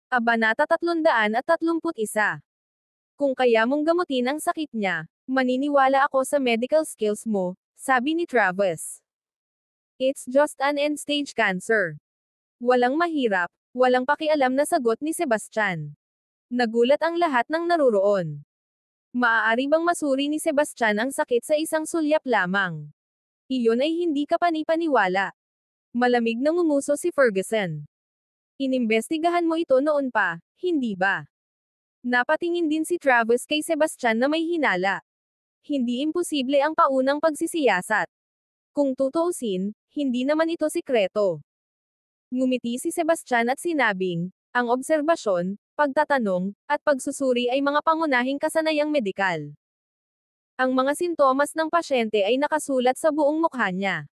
Kabanata 331. Kung kaya mong gamutin ang sakit niya, maniniwala ako sa medical skills mo, sabi ni Travis. It's just an end-stage cancer. Walang mahirap, walang pakialam na sagot ni Sebastian. Nagulat ang lahat ng naruroon. Maaari bang masuri ni Sebastian ang sakit sa isang sulyap lamang? Iyon ay hindi kapanipaniwala. Malamig na ngumuso si Ferguson. Inimbestigahan mo ito noon pa, hindi ba? Napatingin din si Travis kay Sebastian na may hinala. Hindi imposible ang paunang pagsisiyasat. Kung tutuusin, hindi naman ito sikreto. Ngumiti si Sebastian at sinabing, ang obserbasyon, pagtatanong, at pagsusuri ay mga pangunahing kasanayang medikal. Ang mga sintomas ng pasyente ay nakasulat sa buong mukha niya.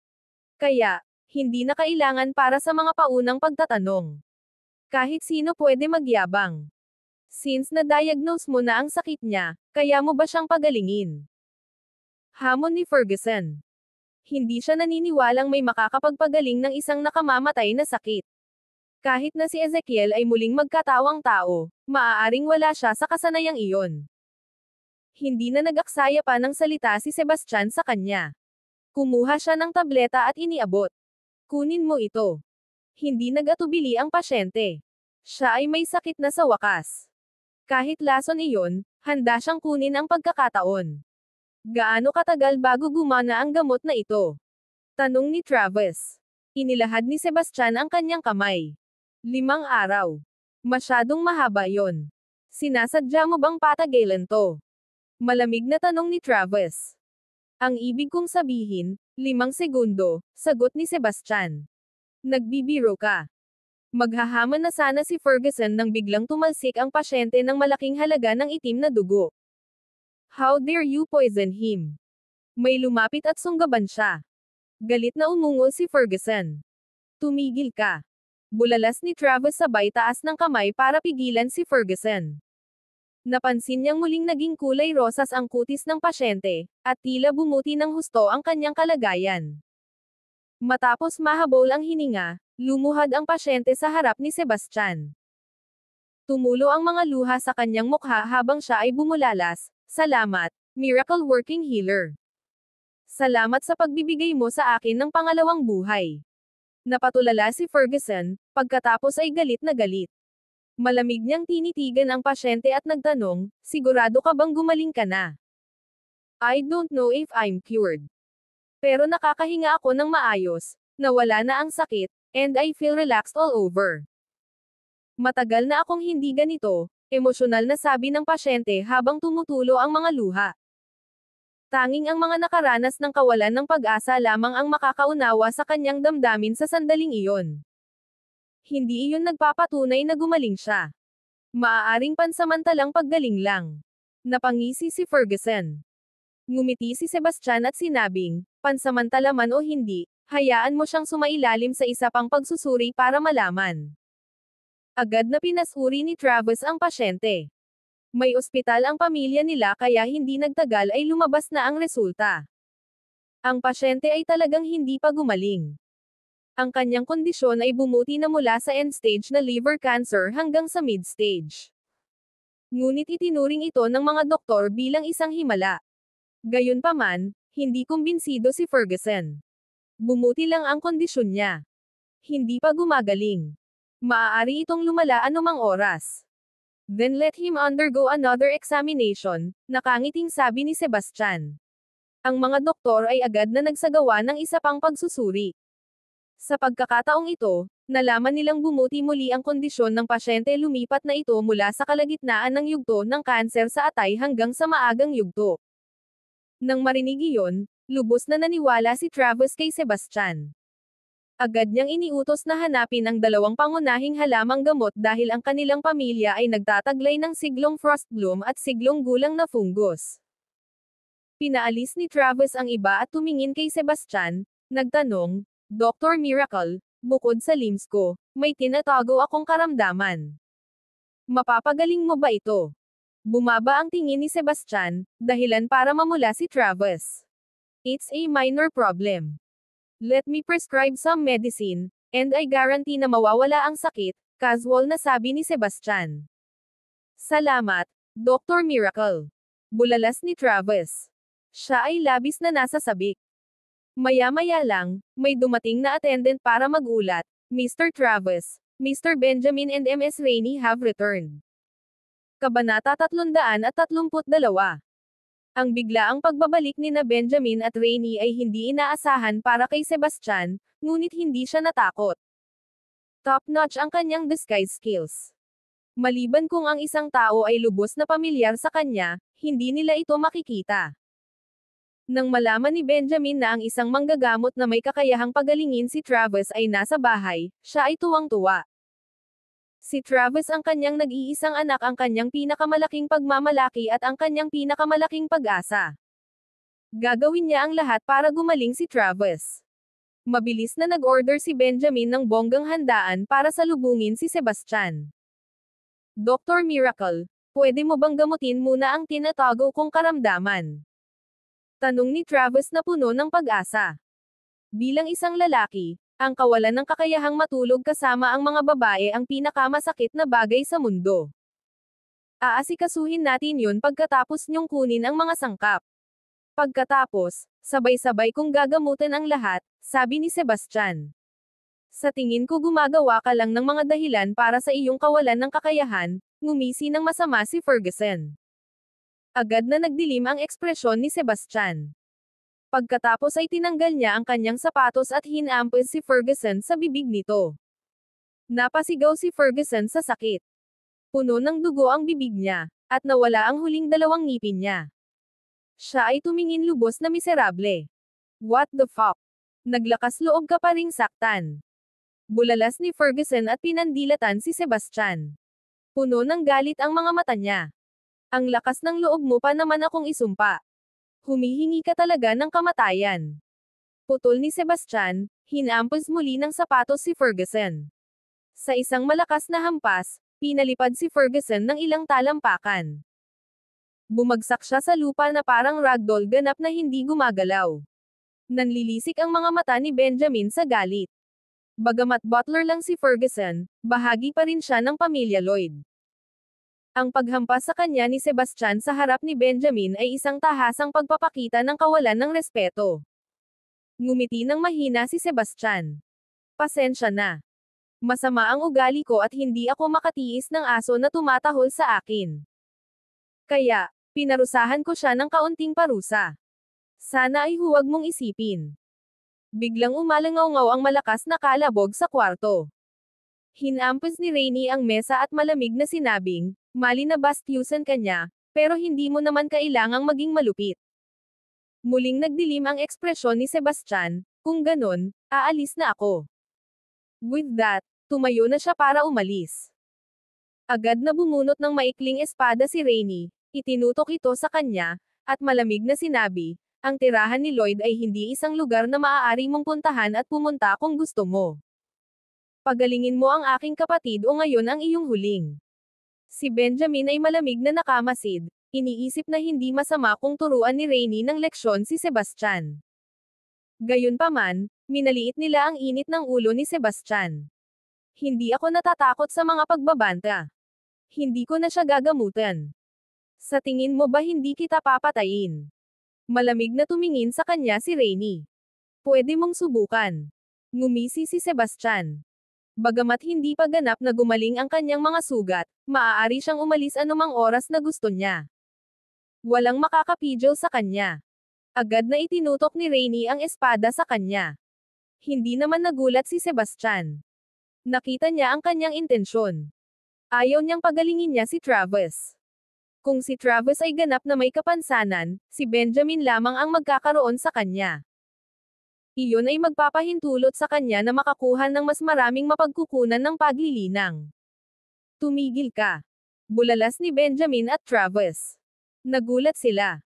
Kaya, hindi na kailangan para sa mga paunang pagtatanong. Kahit sino pwede magyabang. Since na-diagnose mo na ang sakit niya, kaya mo ba siyang pagalingin? Hamon ni Ferguson. Hindi siya naniniwalang may makakapagpagaling ng isang nakamamatay na sakit. Kahit na si Ezekiel ay muling magkatawang tao, maaaring wala siya sa kasanayang iyon. Hindi na nag-aksaya pa ng salita si Sebastian sa kanya. Kumuha siya ng tableta at iniabot. Kunin mo ito. Hindi nag-atubili ang pasyente. Siya ay may sakit na sa wakas. Kahit lason iyon, handa siyang kunin ang pagkakataon. Gaano katagal bago gumana ang gamot na ito? Tanong ni Travis. Inilahad ni Sebastian ang kanyang kamay. 5 araw. Masyadong mahaba yon. Sinasadya mo bang patagalan to? Malamig na tanong ni Travis. Ang ibig kong sabihin, 5 segundo, sagot ni Sebastian. Nagbibiro ka. Maghahaman na sana si Ferguson nang biglang tumalsik ang pasyente ng malaking halaga ng itim na dugo. How dare you poison him? May lumapit at sunggaban siya. Galit na umungol si Ferguson. Tumigil ka. Bulalas ni Travis sabay taas ng kamay para pigilan si Ferguson. Napansin niyang muling naging kulay rosas ang kutis ng pasyente, at tila bumuti ng husto ang kanyang kalagayan. Matapos mahabol ang hininga, lumuhad ang pasyente sa harap ni Sebastian. Tumulo ang mga luha sa kanyang mukha habang siya ay bumulalas. Salamat, miracle working healer. Salamat sa pagbibigay mo sa akin ng pangalawang buhay. Napatulala si Ferguson, pagkatapos ay galit na galit. Malamig niyang tinitigan ang pasyente at nagtanong, sigurado ka bang gumaling ka na? I don't know if I'm cured. Pero nakakahinga ako ng maayos, nawala na ang sakit, and I feel relaxed all over. Matagal na akong hindi ganito, emosyonal na sabi ng pasyente habang tumutulo ang mga luha. Tanging ang mga nakaranas ng kawalan ng pag-asa lamang ang makakaunawa sa kanyang damdamin sa sandaling iyon. Hindi iyon nagpapatunay na gumaling siya. Maaaring pansamantalang paggaling lang. Napangisi si Ferguson. Ngumiti si Sebastian at sinabing, pansamantala man o hindi, hayaan mo siyang sumailalim sa isa pang pagsusuri para malaman. Agad na pinasuri ni Travis ang pasyente. May ospital ang pamilya nila kaya hindi nagtagal ay lumabas na ang resulta. Ang pasyente ay talagang hindi pa gumaling. Ang kanyang kondisyon ay bumuti na mula sa end-stage na liver cancer hanggang sa mid-stage. Ngunit itinuring ito ng mga doktor bilang isang himala. Gayunpaman, hindi kumbinsido si Ferguson. Bumuti lang ang kondisyon niya. Hindi pa gumagaling. Maaari itong lumala anumang oras. Then let him undergo another examination, nakangiting sabi ni Sebastian. Ang mga doktor ay agad na nagsagawa ng isa pang pagsusuri. Sa pagkakataong ito, nalaman nilang bumuti muli ang kondisyon ng pasyente lumipat na ito mula sa kalagitnaan ng yugto ng kanser sa atay hanggang sa maagang yugto. Nang marinig iyon, lubos na naniwala si Travis kay Sebastian. Agad niyang iniutos na hanapin ang 2 pangunahing halamang gamot dahil ang kanilang pamilya ay nagtataglay ng siglong frostbloom at siglong gulang na fungus. Pinaalis ni Travis ang iba at tumingin kay Sebastian, nagtanong, Dr. Miracle, bukod sa limbs ko, may tinatago akong karamdaman. Mapapagaling mo ba ito? Bumaba ang tingin ni Sebastian, dahilan para mamula si Travis. It's a minor problem. Let me prescribe some medicine, and I guarantee na mawawala ang sakit, Casual na sabi ni Sebastian. Salamat, Dr. Miracle. Bulalas ni Travis. Siya ay labis na nasa sabik. Maya-maya lang, may dumating na attendant para magulat, Mr. Travis, Mr. Benjamin and Ms. Rainey have returned. Kabanata 332. Ang biglaang pagbabalik ni na Benjamin at Rainey ay hindi inaasahan para kay Sebastian, ngunit hindi siya natakot. Top-notch ang kanyang disguise skills. Maliban kung ang isang tao ay lubos na pamilyar sa kanya, hindi nila ito makikita. Nang malaman ni Benjamin na ang isang manggagamot na may kakayahang pagalingin si Travis ay nasa bahay, siya ay tuwang-tuwa. Si Travis ang kanyang nag-iisang anak, ang kanyang pinakamalaking pagmamalaki at ang kanyang pinakamalaking pag-asa. Gagawin niya ang lahat para gumaling si Travis. Mabilis na nag-order si Benjamin ng bonggang handaan para salubungin si Sebastian. Dr. Miracle, pwede mo bang gamutin muna ang tinatago kong karamdaman? Tanong ni Travis na puno ng pag-asa. Bilang isang lalaki, ang kawalan ng kakayahang matulog kasama ang mga babae ang pinakamasakit na bagay sa mundo. Aasikasuhin natin yun pagkatapos niyong kunin ang mga sangkap. Pagkatapos, sabay-sabay kong gagamutin ang lahat, sabi ni Sebastian. Sa tingin ko gumagawa ka lang ng mga dahilan para sa iyong kawalan ng kakayahan, ngumisi ng masama si Ferguson. Agad na nagdilim ang ekspresyon ni Sebastian. Pagkatapos ay tinanggal niya ang kanyang sapatos at hinampes si Ferguson sa bibig nito. Napasigaw si Ferguson sa sakit. Puno ng dugo ang bibig niya, at nawala ang huling 2 ngipin niya. Siya ay tumingin lubos na miserable. What the fuck? Naglakas loob ka pa ring saktan. Bulalas ni Ferguson at pinandilatan si Sebastian. Puno ng galit ang mga mata niya. Ang lakas ng loob mo pa naman akong isumpa. Humihingi ka talaga ng kamatayan. Putol ni Sebastian, hinampes muli ng sapatos si Ferguson. Sa isang malakas na hampas, pinalipad si Ferguson ng ilang talampakan. Bumagsak siya sa lupa na parang ragdoll, ganap na hindi gumagalaw. Nanlilisik ang mga mata ni Benjamin sa galit. Bagamat butler lang si Ferguson, bahagi pa rin siya ng pamilya Lloyd. Ang paghampas sa kanya ni Sebastian sa harap ni Benjamin ay isang tahasang pagpapakita ng kawalan ng respeto. Ngumiti ng mahina si Sebastian. Pasensya na. Masama ang ugali ko at hindi ako makatiis ng aso na tumatahol sa akin. Kaya, pinarusahan ko siya ng kaunting parusa. Sana ay huwag mong isipin. Biglang umalangaw-ngaw ang malakas na kalabog sa kwarto. Hinampes ni Rainey ang mesa at malamig na sinabing, mali na bastyusan ka niya, pero hindi mo naman kailangang maging malupit. Muling nagdilim ang ekspresyon ni Sebastian, kung ganon, aalis na ako. With that, tumayo na siya para umalis. Agad na bumunot ng maikling espada si Rainey, itinutok ito sa kanya, at malamig na sinabi, ang tirahan ni Lloyd ay hindi isang lugar na maaari mong puntahan at pumunta kung gusto mo. Pagalingin mo ang aking kapatid o ngayon ang iyong huling. Si Benjamin ay malamig na nakamasid, iniisip na hindi masama kung turuan ni Rainey ng leksyon si Sebastian. Gayunpaman, minaliit nila ang init ng ulo ni Sebastian. Hindi ako natatakot sa mga pagbabanta. Hindi ko na siya gagamutan. Sa tingin mo ba hindi kita papatayin? Malamig na tumingin sa kanya si Rainey. Pwede mong subukan. Ngumisi si Sebastian. Bagamat hindi pa ganap na gumaling ang kanyang mga sugat, maaari siyang umalis anumang oras na gusto niya. Walang makakapigil sa kanya. Agad na itinutok ni Rainey ang espada sa kanya. Hindi naman nagulat si Sebastian. Nakita niya ang kanyang intensyon. Ayaw niyang pagalingin niya si Travis. Kung si Travis ay ganap na may kapansanan, si Benjamin lamang ang magkakaroon sa kanya. Iyon ay magpapahintulot sa kanya na makakuha ng mas maraming mapagkukunan ng paglilinang. Tumigil ka. Bulalas ni Benjamin at Travis. Nagulat sila.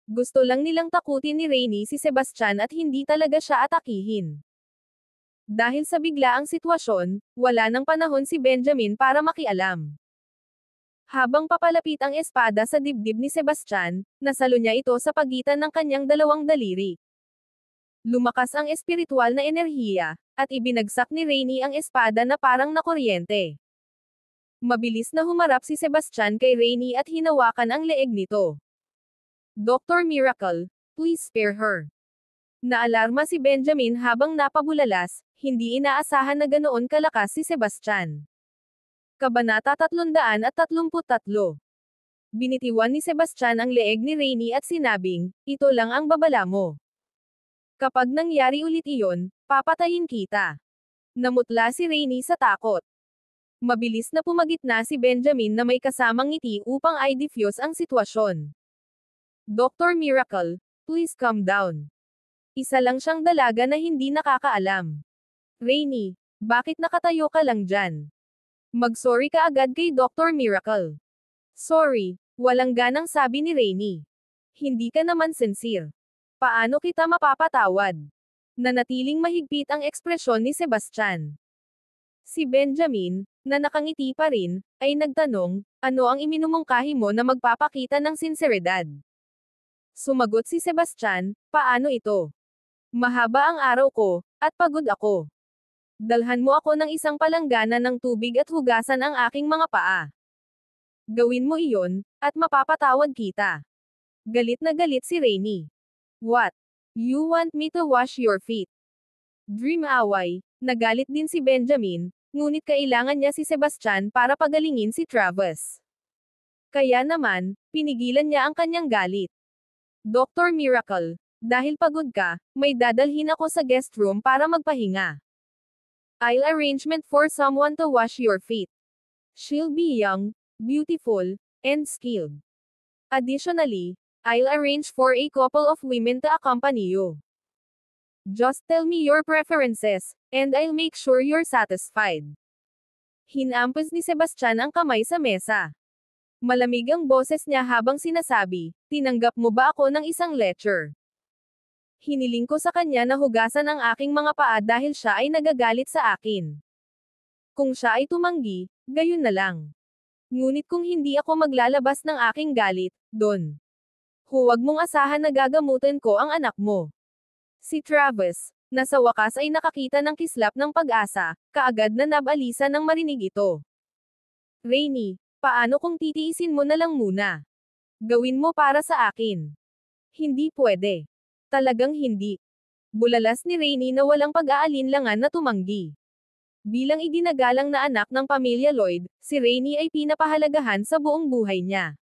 Gusto lang nilang takutin ni Rainey si Sebastian at hindi talaga siya atakihin. Dahil sa biglaang sitwasyon, wala nang panahon si Benjamin para makialam. Habang papalapit ang espada sa dibdib ni Sebastian, nasalo niya ito sa pagitan ng kanyang 2 daliri. Lumakas ang espiritual na enerhiya, at ibinagsak ni Rainey ang espada na parang nakuryente. Mabilis na humarap si Sebastian kay Rainy at hinawakan ang leeg nito. Dr. Miracle, please spare her. Naalarma si Benjamin habang napabulalas, hindi inaasahan na ganoon kalakas si Sebastian. Kabanata 333. Binitiwan ni Sebastian ang leeg ni Rainy at sinabing, ito lang ang babala mo. Kapag nangyari ulit iyon, papatayin kita. Namutla si Rainy sa takot. Mabilis na pumagitna si Benjamin na may kasamang ngiti upang i-defuse ang sitwasyon. Dr. Miracle, please calm down. Isa lang siyang dalaga na hindi nakakaalam. Rainy, bakit nakatayo ka lang dyan? Mag-sorry ka agad kay Dr. Miracle. Sorry, walang ganang sabi ni Rainy. Hindi ka naman sincere. Paano kita mapapatawad? Nanatiling mahigpit ang ekspresyon ni Sebastian. Si Benjamin, na nakangiti pa rin, ay nagtanong, ano ang iminumungkahi mo na magpapakita ng sinseridad? Sumagot si Sebastian, paano ito? Mahaba ang araw ko, at pagod ako. Dalhan mo ako ng isang palanggana ng tubig at hugasan ang aking mga paa. Gawin mo iyon, at mapapatawad kita. Galit na galit si Rainy. What? You want me to wash your feet? Dream away, nagalit din si Benjamin, ngunit kailangan niya si Sebastian para pagalingin si Travis. Kaya naman, pinigilan niya ang kanyang galit. Dr. Miracle, dahil pagod ka, may dadalhin ako sa guest room para magpahinga. I'll arrangement for someone to wash your feet. She'll be young, beautiful, and skilled. Additionally, I'll arrange for a couple of women to accompany you. Just tell me your preferences, and I'll make sure you're satisfied. Hinampas ni Sebastian ang kamay sa mesa. Malamig ang boses niya habang sinasabi, tinanggap mo ba ako ng isang lecture? Hiniling ko sa kanya na hugasan ang aking mga paa dahil siya ay nagagalit sa akin. Kung siya ay tumanggi, gayon na lang. Ngunit kung hindi ako maglalabas ng aking galit, Don, huwag mong asahan na gagamutin ko ang anak mo. Si Travis, na sa wakas ay nakakita ng kislap ng pag-asa, kaagad na nabalisa nang marinig ito. Rainy, paano kung titiisin mo na lang muna? Gawin mo para sa akin. Hindi pwede. Talagang hindi. Bulalas ni Rainy na walang pag-aalinlangan na tumanggi. Bilang iginagalang na anak ng pamilya Lloyd, si Rainy ay pinapahalagahan sa buong buhay niya.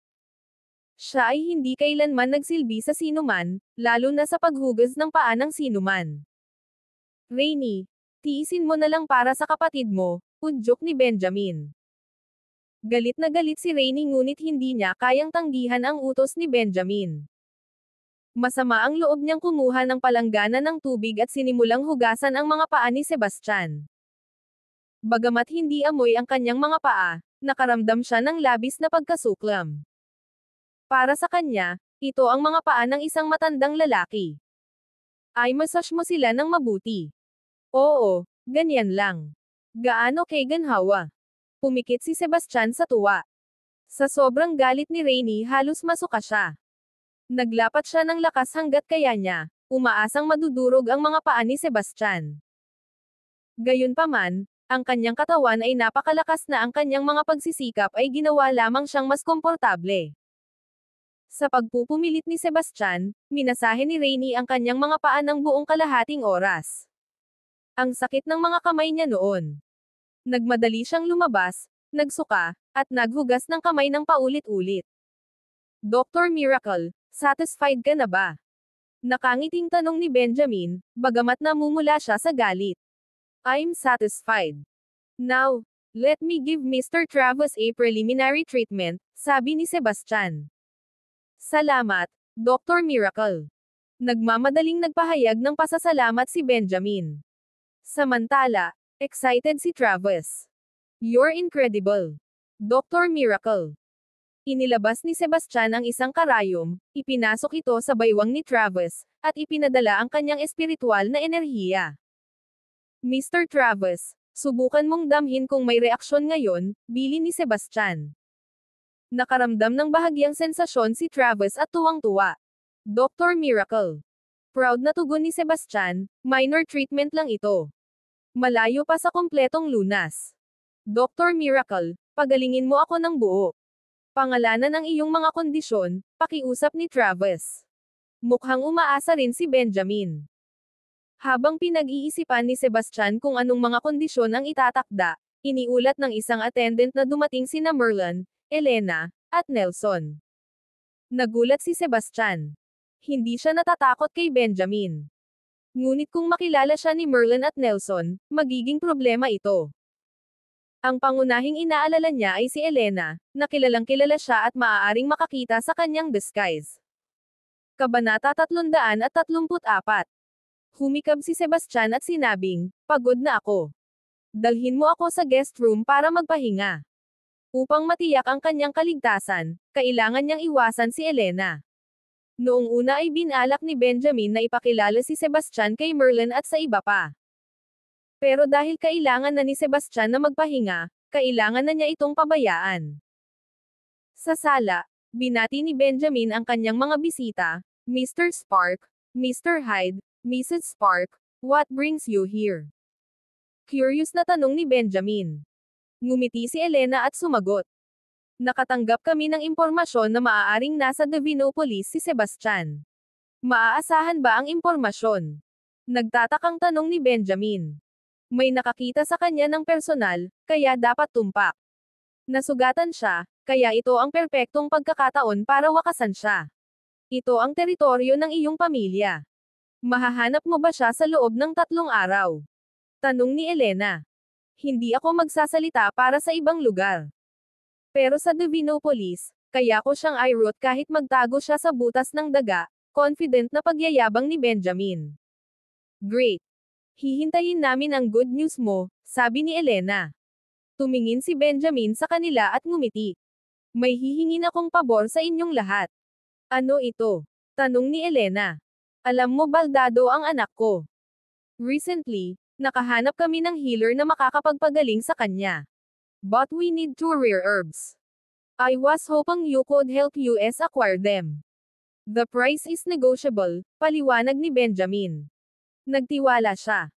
Siya ay hindi kailanman nagsilbi sa sinuman, lalo na sa paghugas ng paa ng sinuman. Rainy, tiisin mo na lang para sa kapatid mo, udyok ni Benjamin. Galit na galit si Rainy ngunit hindi niya kayang tanggihan ang utos ni Benjamin. Masama ang loob niyang kumuha ng palanggana ng tubig at sinimulang hugasan ang mga paa ni Sebastian. Bagamat hindi amoy ang kanyang mga paa, nakaramdam siya ng labis na pagkasuklam. Para sa kanya, ito ang mga paa ng isang matandang lalaki. Ay massage mo sila ng mabuti. Oo, ganyan lang. Gaano kay ganhawa? Pumikit si Sebastian sa tuwa. Sa sobrang galit ni Rainy halos masuka siya. Naglapat siya ng lakas hanggat kaya niya, umaasang madudurog ang mga paa ni Sebastian. Gayunpaman, ang kanyang katawan ay napakalakas na ang kanyang mga pagsisikap ay ginawa lamang siyang mas komportable. Sa pagpupumilit ni Sebastian, minasahe ni Rainy ang kanyang mga paa ng buong kalahating oras. Ang sakit ng mga kamay niya noon. Nagmadali siyang lumabas, nagsuka, at naghugas ng kamay ng paulit-ulit. Dr. Miracle, satisfied ka na ba? Nakangiting tanong ni Benjamin, bagamat namumula siya sa galit. I'm satisfied. Now, let me give Mr. Travis a preliminary treatment, sabi ni Sebastian. Salamat, Dr. Miracle. Nagmamadaling nagpahayag ng pasasalamat si Benjamin. Samantala, excited si Travis. You're incredible, Dr. Miracle. Inilabas ni Sebastian ang isang karayom, ipinasok ito sa baywang ni Travis, at ipinadala ang kanyang espiritual na enerhiya. Mr. Travis, subukan mong damhin kung may reaksyon ngayon, bilin ni Sebastian. Nakaramdam ng bahagyang sensasyon si Travis at tuwang-tuwa. Dr. Miracle. Proud na tugon ni Sebastian, minor treatment lang ito. Malayo pa sa kumpletong lunas. Dr. Miracle, Pagalingin mo ako ng buo. Pangalanan ang iyong mga kondisyon, pakiusap ni Travis. Mukhang umaasa rin si Benjamin. Habang pinag-iisipan ni Sebastian kung anong mga kondisyon ang itatakda, iniulat ng isang attendant na dumating sina Merlin, Elena, at Nelson. Nagulat si Sebastian. Hindi siya natatakot kay Benjamin. Ngunit kung makilala siya ni Merlin at Nelson, magiging problema ito. Ang pangunahing inaalala niya ay si Elena, na kilalang kilala siya at maaaring makakita sa kanyang disguise. Kabanata 334. Humikab si Sebastian at sinabing, "Pagod na ako. Dalhin mo ako sa guest room para magpahinga." Upang matiyak ang kanyang kaligtasan, kailangan niyang iwasan si Elena. Noong una ay binalak ni Benjamin na ipakilala si Sebastian kay Merlin at sa iba pa. Pero dahil kailangan na ni Sebastian na magpahinga, kailangan na niya itong pabayaan. Sa sala, binati ni Benjamin ang kanyang mga bisita, Mr. Spark, Mr. Hyde, Mrs. Spark, what brings you here? Curious na tanong ni Benjamin. Ngumiti si Elena at sumagot. Nakatanggap kami ng impormasyon na maaaring nasa Davinopolis si Sebastian. Maaasahan ba ang impormasyon? Nagtatakang tanong ni Benjamin. May nakakita sa kanya ng personal, kaya dapat tumpak. Nasugatan siya, kaya ito ang perpektong pagkakataon para wakasan siya. Ito ang teritoryo ng iyong pamilya. Mahahanap mo ba siya sa loob ng 3 araw? Tanong ni Elena. Hindi ako magsasalita para sa ibang lugar. Pero sa Davinopolis, kaya ko siyang i-root kahit magtago siya sa butas ng daga, confident na pagyayabang ni Benjamin. Great. Hihintayin namin ang good news mo, sabi ni Elena. Tumingin si Benjamin sa kanila at ngumiti. May hihingin akong pabor sa inyong lahat. Ano ito? Tanong ni Elena. Alam mo baldado ang anak ko. Recently, nakahanap kami ng healer na makakapagpagaling sa kanya. But we need 2 rare herbs. I was hoping you could help us acquire them. The price is negotiable, paliwanag ni Benjamin. Nagtiwala siya.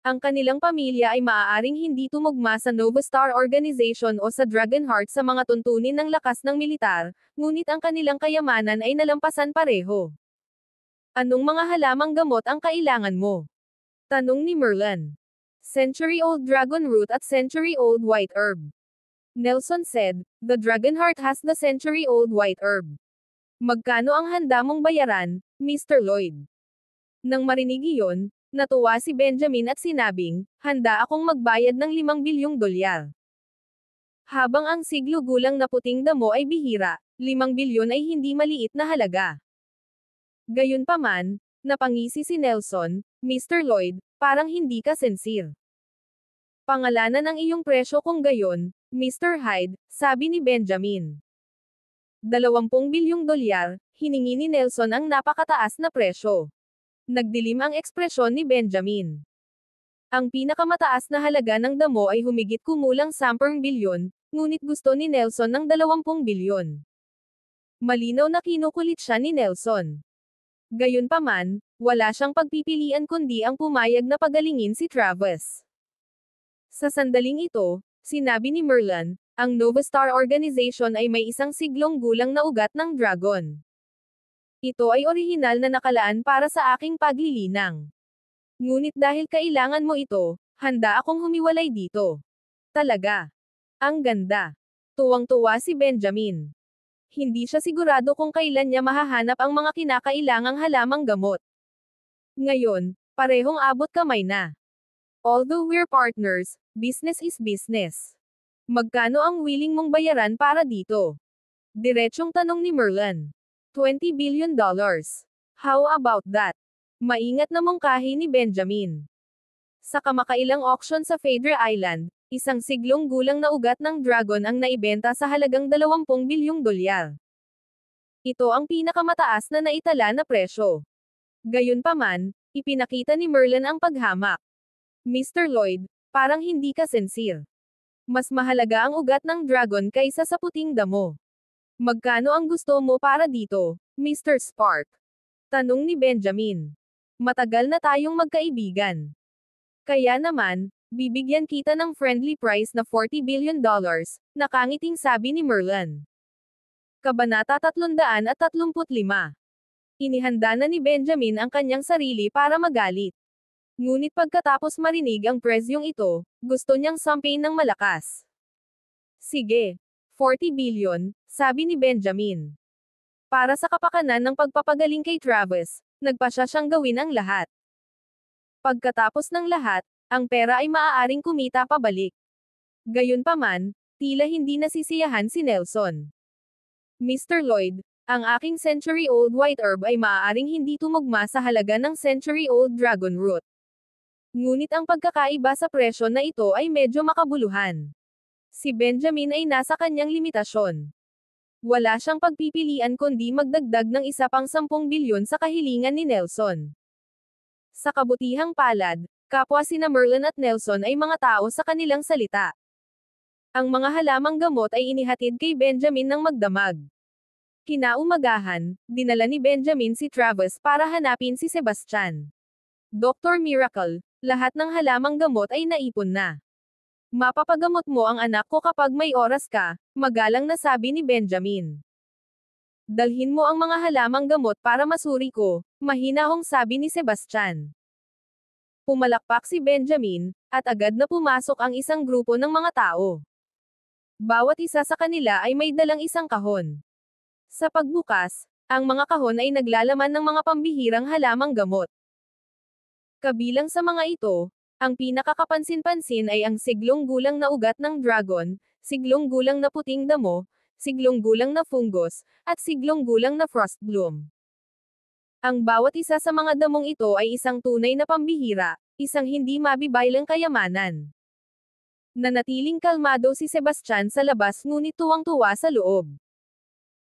Ang kanilang pamilya ay maaaring hindi tumugma sa Nova Star Organization o sa Dragonheart sa mga tuntunin ng lakas ng militar, ngunit ang kanilang kayamanan ay nalampasan pareho. Anong mga halamang gamot ang kailangan mo? Tanong ni Merlin. Century-old dragon root at century-old white herb. Nelson said, the Dragonheart has the century-old white herb. Magkano ang handa mong bayaran, Mr. Lloyd? Nang marinig iyon, natuwa si Benjamin at sinabing, handa akong magbayad ng $5 bilyong. Habang ang siglo gulang na puting damo ay bihira, 5 bilyon ay hindi maliit na halaga. Gayunpaman, napangisi si Nelson, Mr. Lloyd, parang hindi ka sincere. Pangalanan ang iyong presyo kung gayon, Mr. Hyde, sabi ni Benjamin. 20 bilyong dolyar, hiningi ni Nelson ang napakataas na presyo. Nagdilim ang ekspresyon ni Benjamin. Ang pinakamataas na halaga ng damo ay humigit kumulang 10 bilyon, ngunit gusto ni Nelson ng 20 bilyon. Malinaw na kinukulit siya ni Nelson. Gayunpaman, wala siyang pagpipilian kundi ang pumayag na pagalingin si Travis. Sa sandaling ito, sinabi ni Merlin, ang Nova Star Organization ay may 1 siglong gulang na ugat ng dragon. Ito ay orihinal na nakalaan para sa aking paglilinang. Ngunit dahil kailangan mo ito, handa akong humiwalay dito. Talaga. Ang ganda. Tuwang-tuwa si Benjamin. Hindi siya sigurado kung kailan niya mahahanap ang mga kinakailangang halamang gamot. Ngayon, parehong abot kamay na. Although we're partners, business is business. Magkano ang willing mong bayaran para dito? Diretsyong tanong ni Merlin. $20 billion. How about that? Maingat na mungkahi ni Benjamin. Sa kamakailang auction sa Fader Island, 1 siglong gulang na ugat ng dragon ang naibenta sa halagang 20 bilyong dolyar. Ito ang pinakamataas na naitala na presyo. Gayunpaman, ipinakita ni Merlin ang paghamak. Mr. Lloyd, parang hindi ka sincere. Mas mahalaga ang ugat ng dragon kaysa sa puting damo. Magkano ang gusto mo para dito, Mr. Spark? Tanong ni Benjamin. Matagal na tayong magkaibigan. Kaya naman, Bibigyan kita ng friendly price na $40 billion, nakangiting sabi ni Merlin. Kabanata 335. Inihanda na ni Benjamin ang kanyang sarili para magalit. Ngunit pagkatapos marinig ang presyong ito, gusto niyang sampain ng malakas. Sige. 40 billion, sabi ni Benjamin. Para sa kapakanan ng pagpapagaling kay Travis, nagpasya siyang gawin ang lahat. Pagkatapos ng lahat, ang pera ay maaaring kumita pabalik. Gayunpaman, tila hindi nasisiyahan si Nelson. Mr. Lloyd, ang aking century-old white herb ay maaaring hindi tumugma sa halaga ng century-old dragon root. Ngunit ang pagkakaiba sa presyo na ito ay medyo makabuluhan. Si Benjamin ay nasa kanyang limitasyon. Wala siyang pagpipilian kundi magdagdag ng isa pang 10 bilyon sa kahilingan ni Nelson. Sa kabutihang palad, kapwa sina Merlin at Nelson ay mga tao sa kanilang salita. Ang mga halamang gamot ay inihatid kay Benjamin ng magdamag. Kinaumagahan, dinala ni Benjamin si Travis para hanapin si Sebastian. Dr. Miracle, lahat ng halamang gamot ay naipon na. Mapapagamot mo ang anak ko kapag may oras ka, magalang na sabi ni Benjamin. Dalhin mo ang mga halamang gamot para masuri ko, mahinahong sabi ni Sebastian. Pumalakpak si Benjamin, at agad na pumasok ang isang grupo ng mga tao. Bawat isa sa kanila ay may dalang isang kahon. Sa pagbukas, ang mga kahon ay naglalaman ng mga pambihirang halamang gamot. Kabilang sa mga ito, ang pinakakapansin-pansin ay ang siglong gulang na ugat ng dragon, siglong gulang na puting damo, siglong gulang na fungus, at siglong gulang na frost bloom. Ang bawat isa sa mga damong ito ay isang tunay na pambihira, isang hindi mabibaylang kayamanan. Nanatiling kalmado si Sebastian sa labas ngunit tuwang-tuwa sa loob.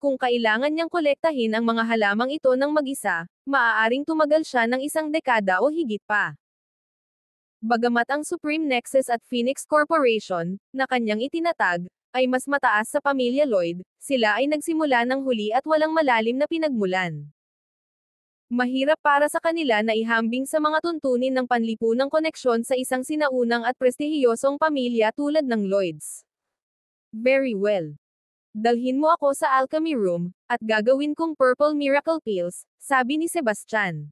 Kung kailangan niyang kolektahin ang mga halamang ito ng mag-isa, maaaring tumagal siya ng isang dekada o higit pa. Bagamat ang Supreme Nexus at Phoenix Corporation, na kanyang itinatag, ay mas mataas sa pamilya Lloyd, sila ay nagsimula ng huli at walang malalim na pinagmulan. Mahirap para sa kanila na ihambing sa mga tuntunin ng panlipunang koneksyon sa isang sinaunang at prestihiyosong pamilya tulad ng Lloyds. Very well. Dalhin mo ako sa alchemy room, at gagawin kong purple miracle pills, sabi ni Sebastian.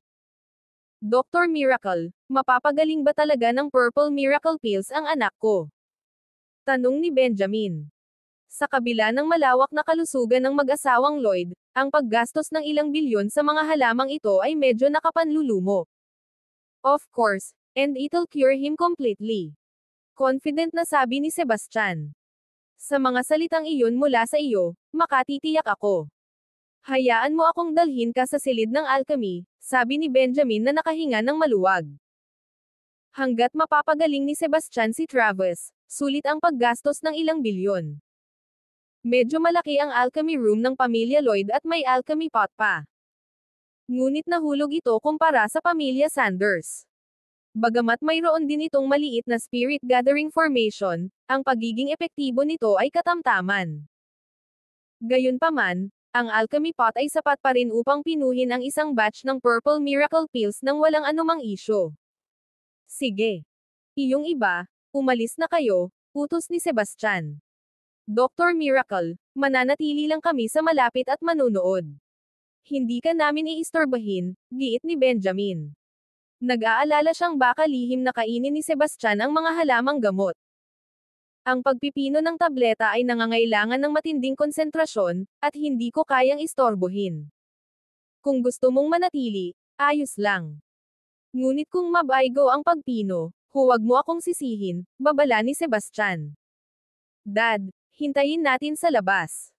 Dr. Miracle, mapapagaling ba talaga ng purple miracle pills ang anak ko? Tanong ni Benjamin. Sa kabila ng malawak na kalusugan ng mag-asawang Lloyd, ang paggastos ng ilang bilyon sa mga halamang ito ay medyo nakapanlulumo. Of course, and it'll cure him completely. Confident na sabi ni Sebastian. Sa mga salitang iyon mula sa iyo, makatitiyak ako. Hayaan mo akong dalhin ka sa silid ng alchemy, sabi ni Benjamin na nakahinga ng maluwag. Hanggat mapapagaling ni Sebastian si Travis, sulit ang paggastos ng ilang bilyon. Medyo malaki ang alchemy room ng pamilya Lloyd at may alchemy pot pa. Ngunit nahulog ito kumpara sa pamilya Sanders. Bagamat mayroon din itong maliit na spirit gathering formation, ang pagiging epektibo nito ay katamtaman. Gayunpaman, ang alchemy pot ay sapat pa rin upang pinuhin ang isang batch ng purple miracle pills nang walang anumang isyo. Sige. Iyong iba, umalis na kayo, utos ni Sebastian. Dr. Miracle, mananatili lang kami sa malapit at manunood. Hindi ka namin iistorbahin, giit ni Benjamin. Nag-aalala siyang baka lihim na kainin ni Sebastian ang mga halamang gamot. Ang pagpipino ng tableta ay nangangailangan ng matinding konsentrasyon, at hindi ko kayang istorbohin. Kung gusto mong manatili, ayos lang. Ngunit kung mabaygo ang pagpino, huwag mo akong sisihin, babala ni Sebastian. Dad, hintayin natin sa labas.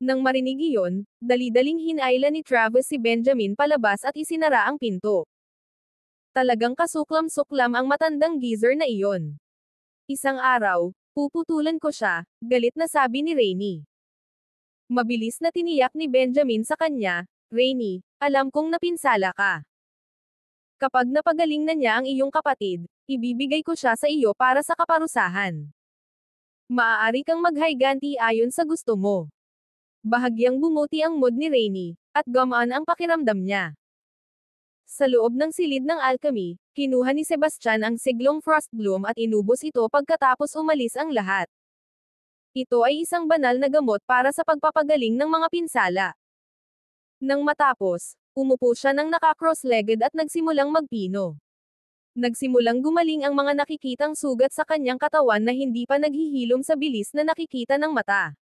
Nang marinig iyon, dali-daling hinayla ni Travis si Benjamin palabas at isinara ang pinto. Talagang kasuklam-suklam ang matandang geezer na iyon. Isang araw, puputulan ko siya, galit na sabi ni Rainey. Mabilis na tiniyak ni Benjamin sa kanya, Rainey, alam kong napinsala ka. Kapag napagaling na niya ang iyong kapatid, ibibigay ko siya sa iyo para sa kaparusahan. Maaari kang maghayganti ayon sa gusto mo. Bahagyang bumuti ang mood ni Rainey, at gumaan ang pakiramdam niya. Sa loob ng silid ng alchemy, kinuha ni Sebastian ang siglong Frostbloom at inubos ito pagkatapos umalis ang lahat. Ito ay isang banal na gamot para sa pagpapagaling ng mga pinsala. Nang matapos, umupo siya ng naka-cross-legged at nagsimulang magpino. Nagsimulang gumaling ang mga nakikitang sugat sa kanyang katawan na hindi pa naghihilom sa bilis na nakikita ng mata.